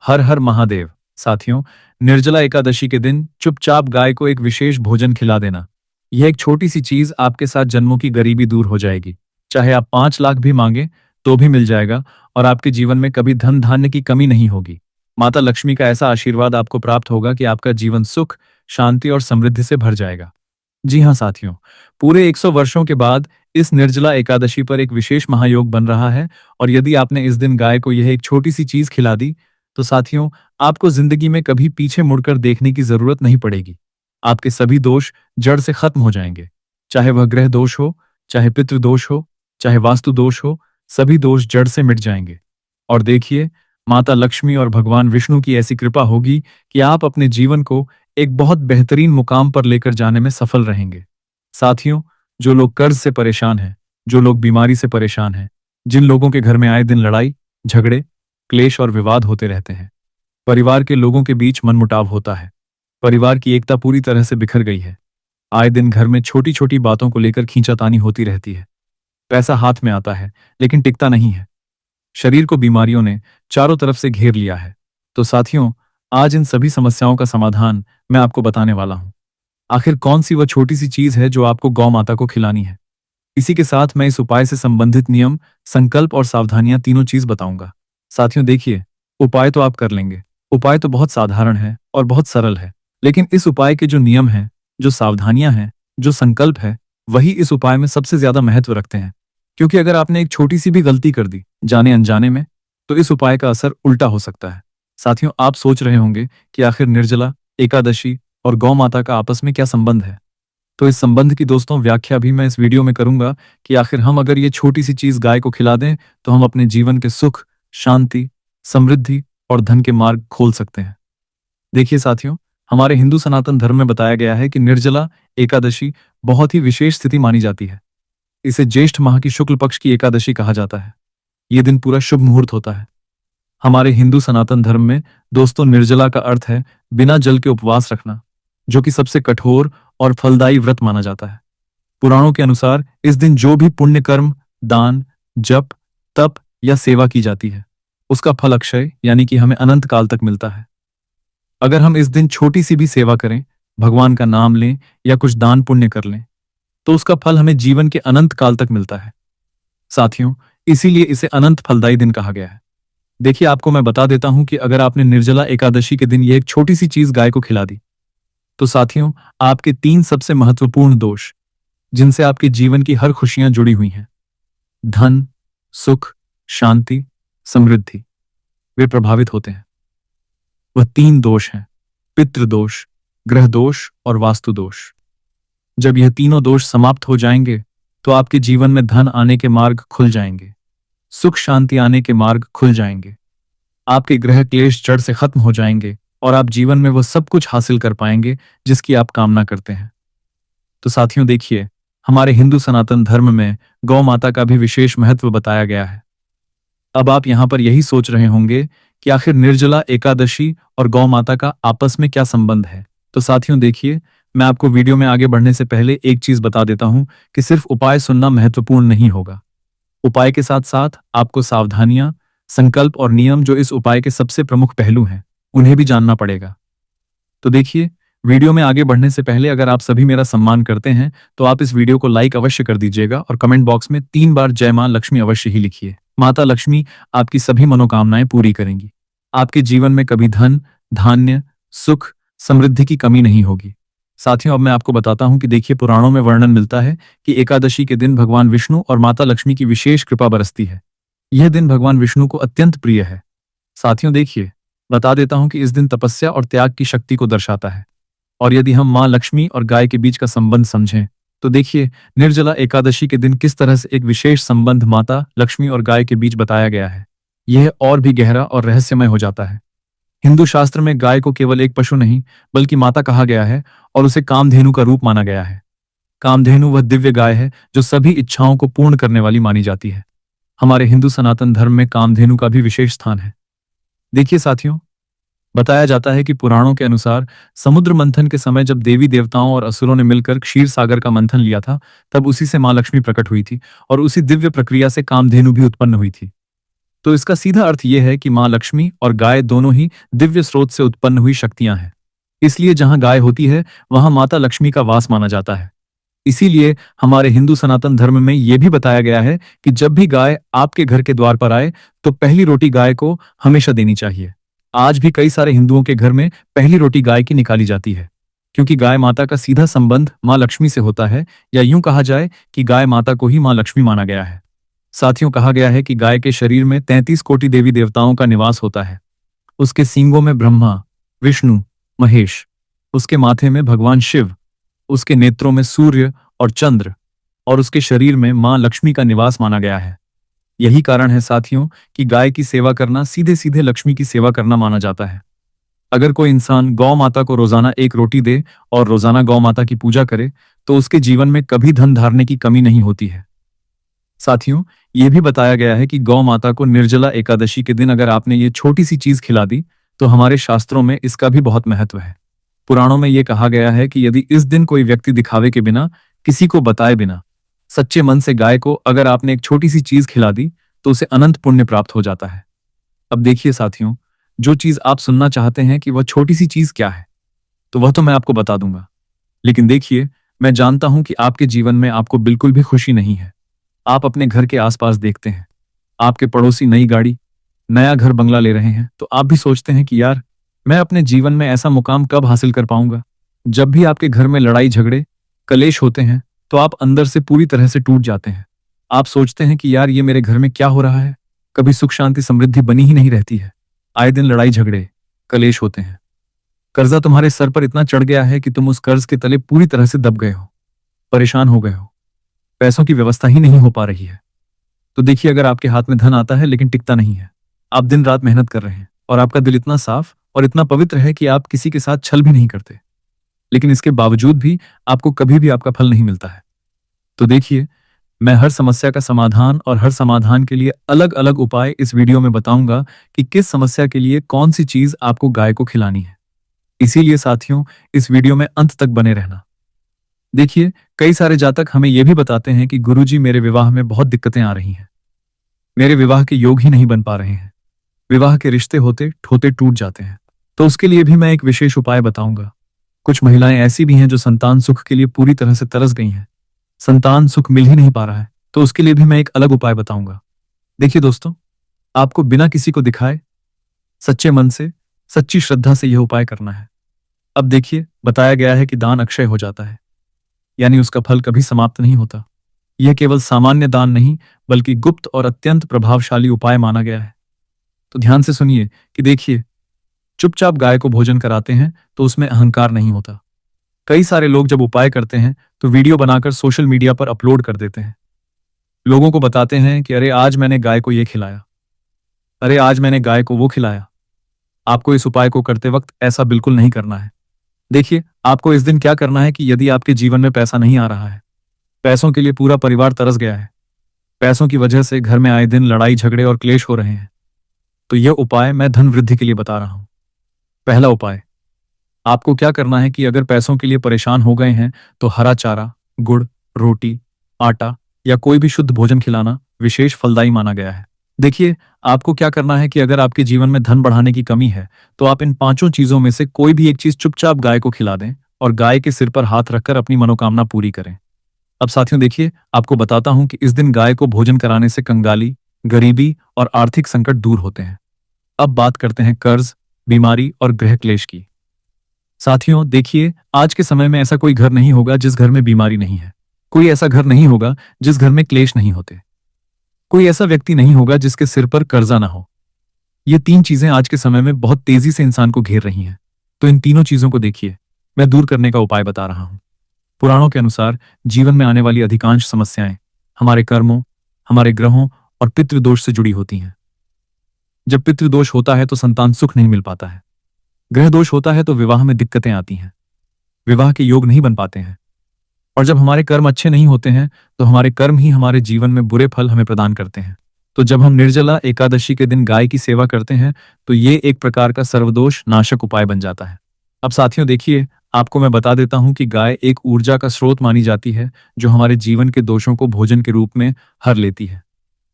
हर हर महादेव। साथियों, निर्जला एकादशी के दिन चुपचाप गाय को एक विशेष भोजन खिला देना। यह एक छोटी सी चीज आपके साथ जन्मों की गरीबी दूर हो जाएगी। चाहे आप 5 लाख भी मांगे तो भी मिल जाएगा और आपके जीवन में कभी धन धान्य की कमी नहीं होगी। माता लक्ष्मी का ऐसा आशीर्वाद आपको प्राप्त होगा कि आपका जीवन सुख, शांति और समृद्धि से भर जाएगा। जी हाँ साथियों, पूरे 100 वर्षों के बाद इस निर्जला एकादशी पर एक विशेष महायोग बन रहा है और यदि आपने इस दिन गाय को यह एक छोटी सी चीज खिला दी तो साथियों, आपको जिंदगी में कभी पीछे मुड़कर देखने की जरूरत नहीं पड़ेगी। आपके सभी दोष जड़ से खत्म हो जाएंगे। चाहे वह ग्रह दोष हो, चाहे पितृ दोष हो, चाहे वास्तु दोष हो, सभी दोष जड़ से मिट जाएंगे। और देखिए, माता लक्ष्मी और भगवान विष्णु की ऐसी कृपा होगी कि आप अपने जीवन को एक बहुत बेहतरीन मुकाम पर लेकर जाने में सफल रहेंगे। साथियों, जो लोग कर्ज से परेशान हैं, जो लोग बीमारी से परेशान हैं, जिन लोगों के घर में आए दिन लड़ाई, झगड़े, क्लेश और विवाद होते रहते हैं, परिवार के लोगों के बीच मनमुटाव होता है, परिवार की एकता पूरी तरह से बिखर गई है, आए दिन घर में छोटी छोटी बातों को लेकर खींचातानी होती रहती है, पैसा हाथ में आता है लेकिन टिकता नहीं है, शरीर को बीमारियों ने चारों तरफ से घेर लिया है, तो साथियों, आज इन सभी समस्याओं का समाधान मैं आपको बताने वाला हूं। आखिर कौन सी वह छोटी सी चीज है जो आपको गौ माता को खिलानी है? इसी के साथ मैं इस उपाय से संबंधित नियम, संकल्प और सावधानियां तीनों चीज बताऊंगा। साथियों देखिए, उपाय तो आप कर लेंगे। उपाय तो बहुत साधारण है और बहुत सरल है, लेकिन इस उपाय के जो नियम हैं, जो सावधानियां हैं, जो संकल्प है, वही इस उपाय में सबसे ज्यादा महत्व रखते हैं। क्योंकि अगर आपने एक छोटी सी भी गलती कर दी जाने अनजाने में, तो इस उपाय का असर उल्टा हो सकता है। साथियों, आप सोच रहे होंगे कि आखिर निर्जला एकादशी और गौ माता का आपस में क्या संबंध है? तो इस संबंध की दोस्तों व्याख्या भी मैं इस वीडियो में करूंगा कि आखिर हम अगर ये छोटी सी चीज गाय को खिला दें तो हम अपने जीवन के सुख, शांति, समृद्धि और धन के मार्ग खोल सकते हैं। देखिए साथियों, हमारे हिंदू सनातन धर्म में बताया गया है कि निर्जला एकादशी बहुत ही विशेष स्थिति मानी जाती है। इसे ज्येष्ठ माह की शुक्ल पक्ष की एकादशी कहा जाता है। ये दिन पूरा शुभ मुहूर्त होता है। हमारे हिंदू सनातन धर्म में दोस्तों निर्जला का अर्थ है बिना जल के उपवास रखना, जो कि सबसे कठोर और फलदायी व्रत माना जाता है। पुराणों के अनुसार इस दिन जो भी पुण्य कर्म, दान, जप, तप या सेवा की जाती है, उसका फल अक्षय यानी कि हमें अनंत काल तक मिलता है। अगर हम इस दिन छोटी सी भी सेवा करें, भगवान का नाम लें या कुछ दान पुण्य कर लें, तो उसका फल हमें जीवन के अनंत काल तक मिलता है। साथियों, इसीलिए इसे अनंत फलदायी दिन कहा गया है। देखिए, आपको मैं बता देता हूं कि अगर आपने निर्जला एकादशी के दिन ये एक छोटी सी चीज गाय को खिला दी, तो साथियों, आपके 3 सबसे महत्वपूर्ण दोष, जिनसे आपके जीवन की हर खुशियां जुड़ी हुई हैं, धन, सुख, शांति, समृद्धि, वे प्रभावित होते हैं। वह 3 दोष हैं: पितृदोष, ग्रह दोष और वास्तु दोष। जब यह तीनों दोष समाप्त हो जाएंगे तो आपके जीवन में धन आने के मार्ग खुल जाएंगे, सुख शांति आने के मार्ग खुल जाएंगे, आपके ग्रह क्लेश जड़ से खत्म हो जाएंगे और आप जीवन में वह सब कुछ हासिल कर पाएंगे जिसकी आप कामना करते हैं। तो साथियों देखिए, हमारे हिंदू सनातन धर्म में गौ माता का भी विशेष महत्व बताया गया है। अब आप यहां पर यही सोच रहे होंगे कि आखिर निर्जला एकादशी और गौ माता का आपस में क्या संबंध है? तो साथियों देखिए, मैं आपको वीडियो में आगे बढ़ने से पहले एक चीज बता देता हूं कि सिर्फ उपाय सुनना महत्वपूर्ण नहीं होगा। उपाय के साथ साथ आपको सावधानियां, संकल्प और नियम, जो इस उपाय के सबसे प्रमुख पहलू हैं, उन्हें भी जानना पड़ेगा। तो देखिए, वीडियो में आगे बढ़ने से पहले अगर आप सभी मेरा सम्मान करते हैं तो आप इस वीडियो को लाइक अवश्य कर दीजिएगा और कमेंट बॉक्स में 3 बार जय मां लक्ष्मी अवश्य ही लिखिए। माता लक्ष्मी आपकी सभी मनोकामनाएं पूरी करेंगी। आपके जीवन में कभी धन, धान्य, सुख, समृद्धि की कमी नहीं होगी। साथियों, अब मैं आपको बताता हूं कि देखिए, पुराणों में वर्णन मिलता है कि एकादशी के दिन भगवान विष्णु और माता लक्ष्मी की विशेष कृपा बरसती है। यह दिन भगवान विष्णु को अत्यंत प्रिय है। साथियों देखिए, बता देता हूं कि इस दिन तपस्या और त्याग की शक्ति को दर्शाता है। और यदि हम मां लक्ष्मी और गाय के बीच का संबंध समझें तो देखिए, निर्जला एकादशी के दिन किस तरह से एक विशेष संबंध माता लक्ष्मी और गाय के बीच बताया गया है। यह और भी गहरा और रहस्यमय हो जाता है। हिंदू शास्त्र में गाय को केवल एक पशु नहीं बल्कि माता कहा गया है और उसे कामधेनु का रूप माना गया है। कामधेनु वह दिव्य गाय है जो सभी इच्छाओं को पूर्ण करने वाली मानी जाती है। हमारे हिंदू सनातन धर्म में कामधेनु का भी विशेष स्थान है। देखिए साथियों, बताया जाता है कि पुराणों के अनुसार समुद्र मंथन के समय जब देवी देवताओं और असुरों ने मिलकर क्षीर सागर का मंथन लिया था, तब उसी से मां लक्ष्मी प्रकट हुई थी और उसी दिव्य प्रक्रिया से कामधेनु भी उत्पन्न हुई थी। तो इसका सीधा अर्थ यह है कि माँ लक्ष्मी और गाय दोनों ही दिव्य स्रोत से उत्पन्न हुई शक्तियां हैं। इसलिए जहां गाय होती है वहां माता लक्ष्मी का वास माना जाता है। इसीलिए हमारे हिंदू सनातन धर्म में यह भी बताया गया है कि जब भी गाय आपके घर के द्वार पर आए तो पहली रोटी गाय को हमेशा देनी चाहिए। आज भी कई सारे हिंदुओं के घर में पहली रोटी गाय की निकाली जाती है, क्योंकि गाय माता का सीधा संबंध माँ लक्ष्मी से होता है, या यूं कहा जाए कि गाय माता को ही माँ लक्ष्मी माना गया है। साथियों, कहा गया है कि गाय के शरीर में 33 कोटि देवी देवताओं का निवास होता है। उसके सींगों में ब्रह्मा, विष्णु, महेश, उसके माथे में भगवान शिव, उसके नेत्रों में सूर्य और चंद्र, और उसके शरीर में मां लक्ष्मी का निवास माना गया है। यही कारण है साथियों कि गाय की सेवा करना सीधे सीधे लक्ष्मी की सेवा करना माना जाता है। अगर कोई इंसान गौ माता को रोजाना एक रोटी दे और रोजाना गौ माता की पूजा करे तो उसके जीवन में कभी धन धारने की कमी नहीं होती है। साथियों, यह भी बताया गया है कि गौ माता को निर्जला एकादशी के दिन अगर आपने ये छोटी सी चीज खिला दी तो हमारे शास्त्रों में इसका भी बहुत महत्व है। पुराणों में यह कहा गया है कि यदि इस दिन कोई व्यक्ति दिखावे के बिना, किसी को बताए बिना, सच्चे मन से गाय को अगर आपने एक छोटी सी चीज खिला दी तो उसे अनंत पुण्य प्राप्त हो जाता है। अब देखिए साथियों, जो चीज आप सुनना चाहते हैं कि वह छोटी सी चीज क्या है, तो वह तो मैं आपको बता दूंगा। लेकिन देखिए, मैं जानता हूं कि आपके जीवन में आपको बिल्कुल भी खुशी नहीं है। आप अपने घर के आसपास देखते हैं, आपके पड़ोसी नई गाड़ी, नया घर बंगला ले रहे हैं, तो आप भी सोचते हैं कि यार, मैं अपने जीवन में ऐसा मुकाम कब हासिल कर पाऊंगा। जब भी आपके घर में लड़ाई झगड़े कलेश होते हैं तो आप अंदर से पूरी तरह से टूट जाते हैं। आप सोचते हैं कि यार, ये मेरे घर में क्या हो रहा है, कभी सुख शांति समृद्धि बनी ही नहीं रहती है, आए दिन लड़ाई झगड़े कलेश होते हैं। कर्जा तुम्हारे सर पर इतना चढ़ गया है कि तुम उस कर्ज के तले पूरी तरह से दब गए हो, परेशान हो गए हो, पैसों की व्यवस्था ही नहीं हो पा रही है। तो देखिए, अगर आपके हाथ में धन आता है लेकिन टिकता नहीं है, आप दिन रात मेहनत कर रहे हैं और आपका दिल इतना साफ और इतना पवित्र है कि आप किसी के साथ छल भी नहीं करते, लेकिन इसके बावजूद भी आपको कभी भी आपका फल नहीं मिलता है, तो देखिए, मैं हर समस्या का समाधान और हर समाधान के लिए अलग अलग उपाय इस वीडियो में बताऊंगा कि किस समस्या के लिए कौन सी चीज आपको गाय को खिलानी है। इसीलिए साथियों, इस वीडियो में अंत तक बने रहना। देखिए, कई सारे जातक हमें यह भी बताते हैं कि गुरुजी, मेरे विवाह में बहुत दिक्कतें आ रही हैं, मेरे विवाह के योग ही नहीं बन पा रहे हैं, विवाह के रिश्ते होते ठोते टूट जाते हैं। तो उसके लिए भी मैं एक विशेष उपाय बताऊंगा। कुछ महिलाएं ऐसी भी हैं जो संतान सुख के लिए पूरी तरह से तरस गई हैं, संतान सुख मिल ही नहीं पा रहा है, तो उसके लिए भी मैं एक अलग उपाय बताऊंगा। देखिए दोस्तों, आपको बिना किसी को दिखाए सच्चे मन से, सच्ची श्रद्धा से यह उपाय करना है। अब देखिए, बताया गया है कि दान अक्षय हो जाता है, यानी उसका फल कभी समाप्त नहीं होता। यह केवल सामान्य दान नहीं बल्कि गुप्त और अत्यंत प्रभावशाली उपाय माना गया है। तो ध्यान से सुनिए कि देखिए, चुपचाप गाय को भोजन कराते हैं तो उसमें अहंकार नहीं होता। कई सारे लोग जब उपाय करते हैं तो वीडियो बनाकर सोशल मीडिया पर अपलोड कर देते हैं, लोगों को बताते हैं कि अरे आज मैंने गाय को ये खिलाया, अरे आज मैंने गाय को वो खिलाया। आपको इस उपाय को करते वक्त ऐसा बिल्कुल नहीं करना है। देखिए, आपको इस दिन क्या करना है कि यदि आपके जीवन में पैसा नहीं आ रहा है, पैसों के लिए पूरा परिवार तरस गया है, पैसों की वजह से घर में आए दिन लड़ाई झगड़े और क्लेश हो रहे हैं, तो यह उपाय मैं धन वृद्धि के लिए बता रहा हूं। पहला उपाय, आपको क्या करना है कि अगर पैसों के लिए परेशान हो गए हैं तो हरा चारा, गुड़, रोटी, आटा या कोई भी शुद्ध भोजन खिलाना विशेष फलदायी माना गया है। देखिए, आपको क्या करना है कि अगर आपके जीवन में धन बढ़ाने की कमी है तो आप इन पांचों चीजों में से कोई भी एक चीज चुपचाप गाय को खिला दें और गाय के सिर पर हाथ रखकर अपनी मनोकामना पूरी करें। अब साथियों देखिए, आपको बताता हूं कि इस दिन गाय को भोजन कराने से कंगाली, गरीबी और आर्थिक संकट दूर होते हैं। अब बात करते हैं कर्ज, बीमारी और गृह क्लेश की। साथियों देखिए, आज के समय में ऐसा कोई घर नहीं होगा जिस घर में बीमारी नहीं है, कोई ऐसा घर नहीं होगा जिस घर में क्लेश नहीं होते, कोई ऐसा व्यक्ति नहीं होगा जिसके सिर पर कर्जा ना हो। ये तीन चीजें आज के समय में बहुत तेजी से इंसान को घेर रही हैं। तो इन तीनों चीजों को देखिए, मैं दूर करने का उपाय बता रहा हूं। पुराणों के अनुसार जीवन में आने वाली अधिकांश समस्याएं हमारे कर्मों, हमारे ग्रहों और पितृदोष से जुड़ी होती हैं। जब पितृदोष होता है तो संतान सुख नहीं मिल पाता है, ग्रह दोष होता है तो विवाह में दिक्कतें आती हैं, विवाह के योग नहीं बन पाते हैं, और जब हमारे कर्म अच्छे नहीं होते हैं तो हमारे कर्म ही हमारे जीवन में बुरे फल हमें प्रदान करते हैं। तो जब हम निर्जला एकादशी के दिन गाय की सेवा करते हैं तो ये एक प्रकार का सर्वदोष नाशक उपाय बन जाता है। अब साथियों देखिए, आपको मैं बता देता हूं कि गाय एक ऊर्जा का स्रोत मानी जाती है जो हमारे जीवन के दोषों को भोजन के रूप में हर लेती है।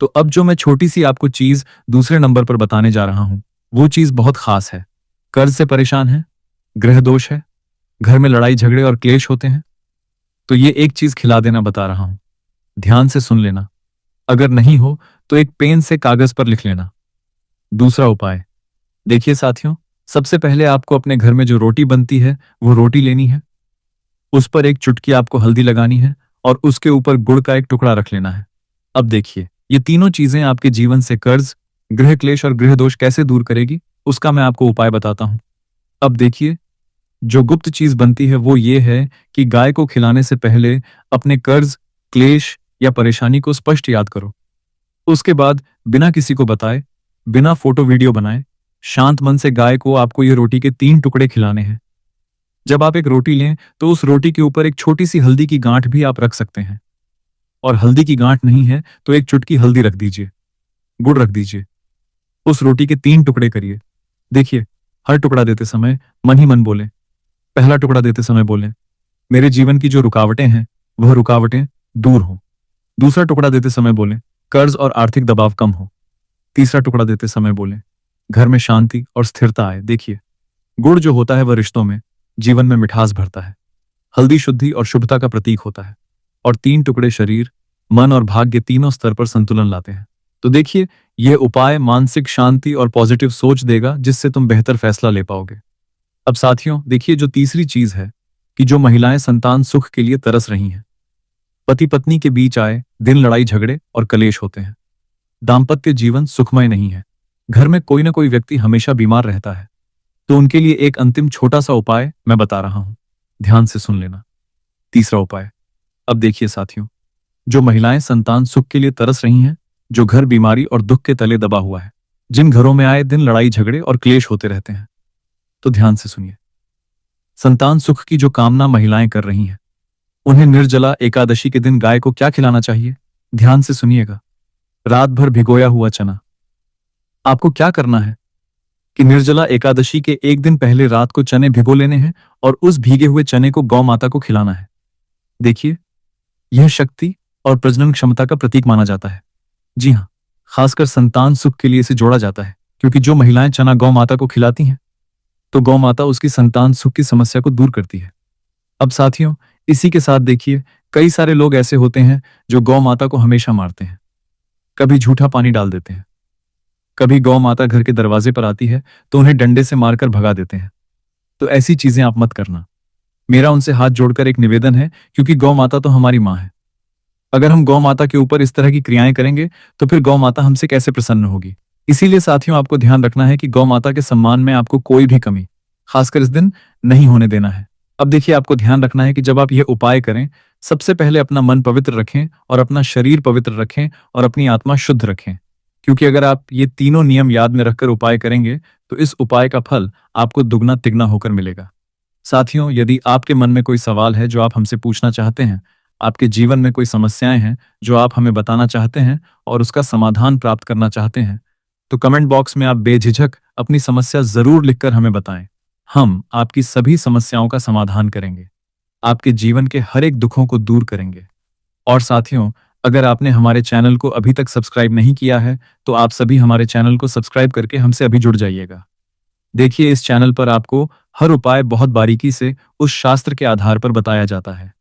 तो अब जो मैं छोटी सी आपको चीज दूसरे नंबर पर बताने जा रहा हूं, वो चीज बहुत खास है। कर्ज से परेशान है, ग्रह दोष है, घर में लड़ाई झगड़े और क्लेश होते हैं, तो ये एक चीज खिला देना बता रहा हूं। ध्यान से सुन लेना। अगर नहीं हो तो एक पेन से कागज पर लिख लेना। दूसरा उपाय, देखिए साथियों, सबसे पहले आपको अपने घर में जो रोटी बनती है वो रोटी लेनी है। उस पर एक चुटकी आपको हल्दी लगानी है और उसके ऊपर गुड़ का एक टुकड़ा रख लेना है। अब देखिए, ये तीनों चीजें आपके जीवन से कर्ज, गृह क्लेश और गृह दोष कैसे दूर करेगी, उसका मैं आपको उपाय बताता हूं। अब देखिए, जो गुप्त चीज बनती है वो ये है कि गाय को खिलाने से पहले अपने कर्ज, क्लेश या परेशानी को स्पष्ट याद करो। उसके बाद बिना किसी को बताए, बिना फोटो वीडियो बनाए, शांत मन से गाय को आपको ये रोटी के 3 टुकड़े खिलाने हैं। जब आप एक रोटी लें तो उस रोटी के ऊपर एक छोटी सी हल्दी की गांठ भी आप रख सकते हैं। और हल्दी की गांठ नहीं है तो एक चुटकी हल्दी रख दीजिए, गुड़ रख दीजिए। उस रोटी के 3 टुकड़े करिए। देखिए, हर टुकड़ा देते समय मन ही मन बोले। पहला टुकड़ा देते समय बोले, मेरे जीवन की जो रुकावटें हैं वह रुकावटें दूर हों। दूसरा टुकड़ा देते समय बोले, कर्ज और आर्थिक दबाव कम हो। तीसरा टुकड़ा देते समय बोले, घर में शांति और स्थिरता आए। देखिए, गुड़ जो होता है वह रिश्तों में, जीवन में मिठास भरता है। हल्दी शुद्धि और शुभता का प्रतीक होता है। और 3 टुकड़े शरीर, मन और भाग्य तीनों स्तर पर संतुलन लाते हैं। तो देखिए, यह उपाय मानसिक शांति और पॉजिटिव सोच देगा, जिससे तुम बेहतर फैसला ले पाओगे। अब साथियों, देखिए, जो तीसरी चीज है कि जो महिलाएं संतान सुख के लिए तरस रही हैं, पति पत्नी के बीच आए दिन लड़ाई झगड़े और कलेश होते हैं, दाम्पत्य जीवन सुखमय नहीं है, घर में कोई ना कोई व्यक्ति हमेशा बीमार रहता है, तो उनके लिए एक अंतिम छोटा सा उपाय मैं बता रहा हूं। ध्यान से सुन लेना। तीसरा उपाय, अब देखिए साथियों, जो महिलाएं संतान सुख के लिए तरस रही हैं, जो घर बीमारी और दुख के तले दबा हुआ है, जिन घरों में आए दिन लड़ाई झगड़े और क्लेश होते रहते हैं, तो ध्यान से सुनिए। संतान सुख की जो कामना महिलाएं कर रही हैं, उन्हें निर्जला एकादशी के दिन गाय को क्या खिलाना चाहिए? ध्यान से सुनिएगा। रात भर भिगोया हुआ चना। आपको क्या करना है कि निर्जला एकादशी के एक दिन पहले रात को चने भिगो लेने हैं और उस भीगे हुए चने को गौ माता को खिलाना है। देखिए, यह शक्ति और प्रजनन क्षमता का प्रतीक माना जाता है। जी हाँ, खासकर संतान सुख के लिए इसे जोड़ा जाता है, क्योंकि जो महिलाएं चना गौ माता को खिलाती हैं तो गौ माता उसकी संतान सुख की समस्या को दूर करती है। अब साथियों, इसी के साथ देखिए, कई सारे लोग ऐसे होते हैं जो गौ माता को हमेशा मारते हैं, कभी झूठा पानी डाल देते हैं, कभी गौ माता घर के दरवाजे पर आती है तो उन्हें डंडे से मारकर भगा देते हैं। तो ऐसी चीजें आप मत करना। मेरा उनसे हाथ जोड़कर एक निवेदन है, क्योंकि गौ माता तो हमारी मां है। अगर हम गौ माता के ऊपर इस तरह की क्रियाएं करेंगे तो फिर गौ माता हमसे कैसे प्रसन्न होगी? इसीलिए साथियों, आपको ध्यान रखना है कि गौ माता के सम्मान में आपको कोई भी कमी, खासकर इस दिन, नहीं होने देना है। अब देखिए, आपको ध्यान रखना है कि जब आप यह उपाय करें, सबसे पहले अपना मन पवित्र रखें और अपना शरीर पवित्र रखें और अपनी आत्मा शुद्ध रखें। क्योंकि अगर आप ये तीनों नियम याद में रखकर उपाय करेंगे तो इस उपाय का फल आपको दुगना तिगना होकर मिलेगा। साथियों, यदि आपके मन में कोई सवाल है जो आप हमसे पूछना चाहते हैं, आपके जीवन में कोई समस्याएं हैं जो आप हमें बताना चाहते हैं और उसका समाधान प्राप्त करना चाहते हैं, तो कमेंट बॉक्स में आप बेझिझक अपनी समस्या जरूर लिखकर हमें बताएं। हम आपकी सभी समस्याओं का समाधान करेंगे, आपके जीवन के हर एक दुखों को दूर करेंगे। और साथियों, अगर आपने हमारे चैनल को अभी तक सब्सक्राइब नहीं किया है तो आप सभी हमारे चैनल को सब्सक्राइब करके हमसे अभी जुड़ जाइएगा। देखिए, इस चैनल पर आपको हर उपाय बहुत बारीकी से उस शास्त्र के आधार पर बताया जाता है।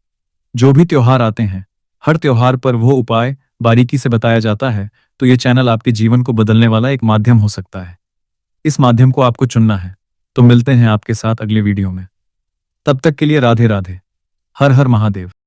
जो भी त्योहार आते हैं, हर त्योहार पर वो उपाय बारीकी से बताया जाता है। तो ये चैनल आपके जीवन को बदलने वाला एक माध्यम हो सकता है। इस माध्यम को आपको चुनना है। तो मिलते हैं आपके साथ अगले वीडियो में। तब तक के लिए राधे राधे। हर हर महादेव।